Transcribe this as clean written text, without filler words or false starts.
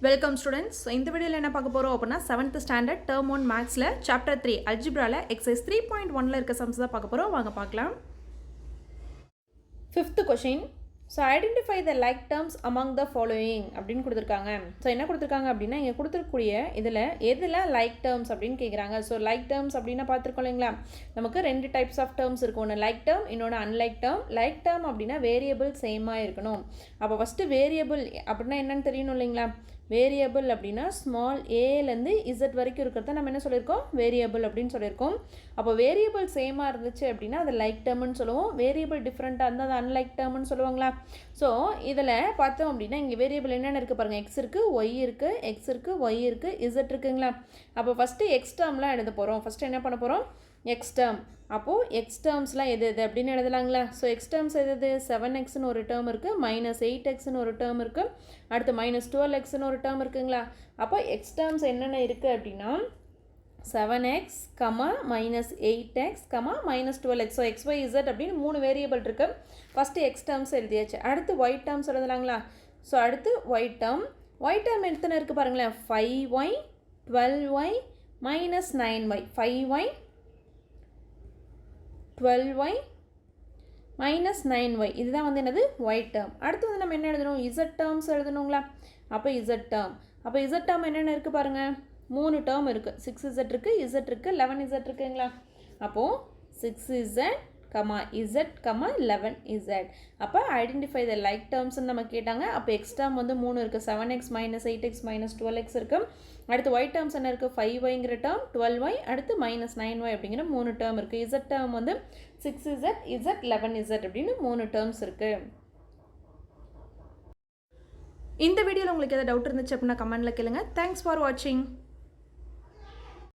Welcome students. இந்த வீடியோவில் என்ன பார்க்க போகிறோம் அப்படின்னா 7th ஸ்டாண்டர்ட் டேர்ம் 1 மேக்ஸில் சாப்டர் 3 அல்ஜிப்ராவில் எக்ஸசைஸ் 3.1ல் இருக்க சம்ஸ் தான் பார்க்க போகிறோம். வாங்க பார்க்கலாம். 5th question. So identify the like terms among the following அப்படின்னு கொடுத்துருக்காங்க. ஸோ என்ன கொடுத்துருக்காங்க அப்படின்னா இங்கே கொடுத்துருக்கூடிய இதில் எதில் லைக் டேர்ம்ஸ் அப்படின்னு கேட்குறாங்க. ஸோ லைக் டேர்ம்ஸ் அப்படின்னா பார்த்துருக்கோம் இல்லைங்களா, நமக்கு 2 டைப்ஸ் ஆஃப் டேர்ம்ஸ் இருக்கும். ஒன்று லைக் டேர்ம், இன்னொன்று அன்லைக் டேர்ம். லைக் டேர்ம் அப்படின்னா வேரியபிள் சேமாக இருக்கணும். அப்போ ஃபஸ்ட்டு வேரியபிள் அப்படின்னா என்னன்னு தெரியணும் இல்லைங்களா. வேரியபிள் அப்படின்னா ஸ்மால் ஏலேருந்து இசட் வரைக்கும் இருக்கிறத நம்ம என்ன சொல்லியிருக்கோம், வேரியபிள் அப்படின்னு சொல்லியிருக்கோம். அப்போ வேரியபிள் சேமாக இருந்துச்சு அப்படின்னா அது லைக் டேர்ம்னு சொல்லுவோம். வேரியபிள் டிஃப்ரெண்ட்டாக இருந்தால் அது அன்லைக் டேர்ம்னு சொல்லுவாங்களா. ஸோ இதில் பார்த்தோம் அப்படின்னா இங்கே வேரியபிள் என்னென்ன இருக்குது பாருங்கள். எக்ஸ் இருக்குது, ஒய் இருக்குது, எக்ஸ் இருக்குது, ஒய் இருக்குது, இசட் இருக்குங்களா. அப்போ ஃபஸ்ட்டு எக்ஸ் டேர்ம்லாம் எழுத போகிறோம். ஃபஸ்ட்டு என்ன பண்ண போகிறோம், எக்ஸ் டேர்ம். அப்போது எக்ஸ் டேர்ம்ஸ்லாம் எது அப்படின்னு எழுதலாங்களா. ஸோ எக்ஸ் டேர்ம்ஸ் எது, 7xன்னு ஒரு டேர்ம் இருக்குது, -8xன்னு ஒரு டேர்ம் இருக்குது, அடுத்து -12xன்னு ஒரு டேர்ம் இருக்குங்களா. அப்போ எக்ஸ் டேர்ம்ஸ் என்னென்ன இருக்குது அப்படின்னா 7x, -8x, -12x. So X Y Z அப்படின்னு 3 வேரியபிள் இருக்குது. ஃபஸ்ட்டு எக்ஸ் டேர்ம்ஸ் எழுதியாச்சு. அடுத்து ஒய் டேர்ம்ஸ் எழுதலாங்களா. ஸோ அடுத்து ஒய் டேர்ம். ஒய் டேர்ம் எத்தனை இருக்குது பாருங்களேன். 5y, 12y, -9y. 5y, 12y, -9y. இதுதான் வந்து என்னது, ஒய் டேர்ம். அடுத்து வந்து நம்ம என்ன எழுதணும், இசட் டேர்ம்ஸ் எழுதணுங்களா. அப்போ இசட் டேர்ம். அப்போ இசட் டேர்ம் என்னென்ன இருக்குது பாருங்கள். 3 டேர்ம் இருக்குது. 6z இருக்குது, இசட் இருக்குது, 11z இருக்குங்களா. அப்போது 6z, z, 11z. அப்போ ஐடென்டிஃபை த லைக் டேர்ம்ஸ்ன்னு நம்ம கேட்டாங்க. அப்போ எக்ஸ் டேர்ம் வந்து 3 இருக்குது. 7x, -8x, -12x இருக்குது. அடுத்து ஒய் டேர்ம்ஸ் என்ன இருக்குது, 5yங்கிற டேர்ம், 12y, அடுத்து -9y அப்படிங்கிற 3 டேர்ம் இருக்குது. இசட் டேர்ம் வந்து 6z, z, 11z அப்படின்னு 3 டேர்ம்ஸ் இருக்குது. இந்த வீடியோவில் உங்களுக்கு எதாவது டவுட் இருந்துச்சு அப்படின்னா கமெண்ட்டில் கேளுங்க. தேங்க்ஸ் ஃபார் வாட்சிங்.